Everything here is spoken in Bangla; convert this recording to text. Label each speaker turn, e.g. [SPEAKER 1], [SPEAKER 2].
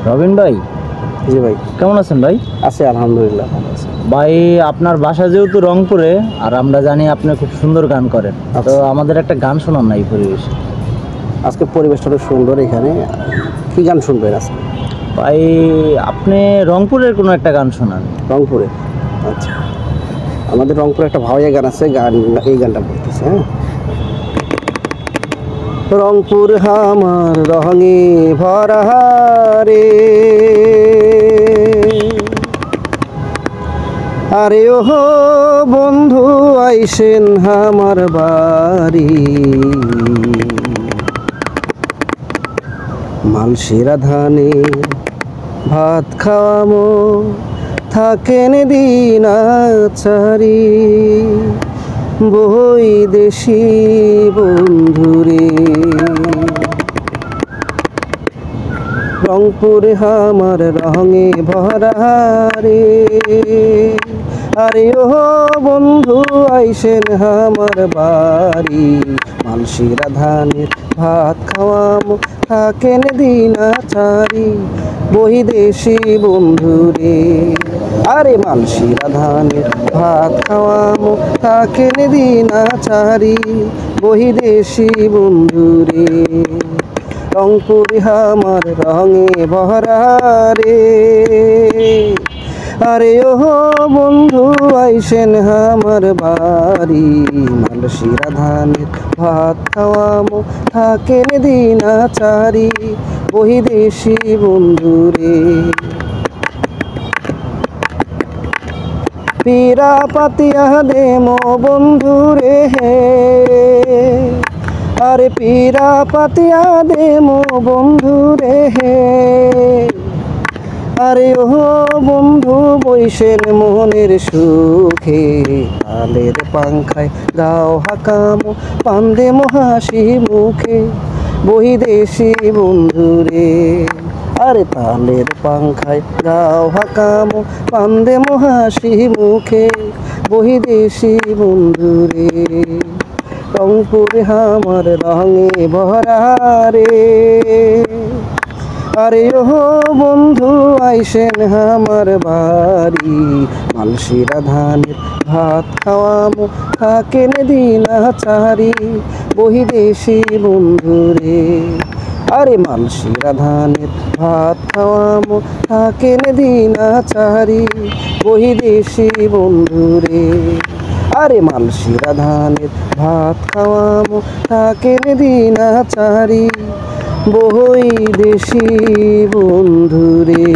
[SPEAKER 1] রবিন ভাই,
[SPEAKER 2] জি ভাই।
[SPEAKER 1] কেমন আছেন ভাই?
[SPEAKER 2] আছে আলহামদুলিল্লাহ, ভালো আছে।
[SPEAKER 1] ভাই আপনার বাসা যেহেতু রংপুরে, আর আমরা জানি আপনি খুব সুন্দর গান করেন, তো আমাদের একটা গান শোনান না এই পরিবেশে।
[SPEAKER 2] আজকে পরিবেশটা অনেক সুন্দর এখানে। কি গান শুনবেন আজকে?
[SPEAKER 1] ভাই আপনি রংপুরের কোনো একটা গান শোনান।
[SPEAKER 2] রংপুরে? আচ্ছা, আমাদের রংপুরে একটা ভাওয়াইয়া গান আছে, এই গানটা বলতেছে। হ্যাঁ, রংপুর আমার রঙে ভরা রে, আরে ও বন্ধু আইসেন আমার বাড়ি, মালসিরা ধানে ভাত খাওয়ামো, থাকেন দিনাচারি, বই দেশি বন্ধুরে। রংপুরে আমার রঙে ভরা রে, আরে ও বন্ধু আইসেন আমার বাড়ি, মালসিরা ধানের ভাত খাওয়ামো, থাকেন দিনাচারি, বহি দেশি বন্ধুরে। আরে মালসিরা ধানের ভাত খাওয়ামো, থাকেন দিনাচারি, বহি দেশি বন্ধুরে। রংপুরে আমার রঙে ভরা রে, আরে ও বন্ধু আইসেন আমার বাড়ি, মালসিরা ধানের ভাত খাওয়ামো, থাকেন দিনাচারি, বহি দেশি বন্ধুরে। পীরা পাতিয়া দেমো বন্ধুরে হে, আরে পীরা পাতিয়া দেমো বন্ধুরে হে, আরে ও বন্ধু বইসেন মনের সুখে, তালের পাংখায় গাও হাকামো, পান্দে মহাসি মুখে, বহি দেশি বন্ধুরে। আরে তালের পাংখায় গাও হাকামো, পান্দে মহাসি মুখে, বহি দেশি বন্ধুরে। রংপুরে আমার রঙে ভরা রে, আরে ও বন্ধু আইসেন আমার বাড়ি, মালসিরা ধানের ভাত খাওয়ামো, থাকেন দিনাচারি, বহি দেশি বন্ধুরে। আরে মালসিরা ধানের ভাত খাওয়ামো, থাকেন দিনাচারি, বহি দেশি বন্ধুরে। আরে মালসিরা ধানের ভাত খাওয়ামো, থাকেন দিনাচারি, বই দেশি বন্ধুরে।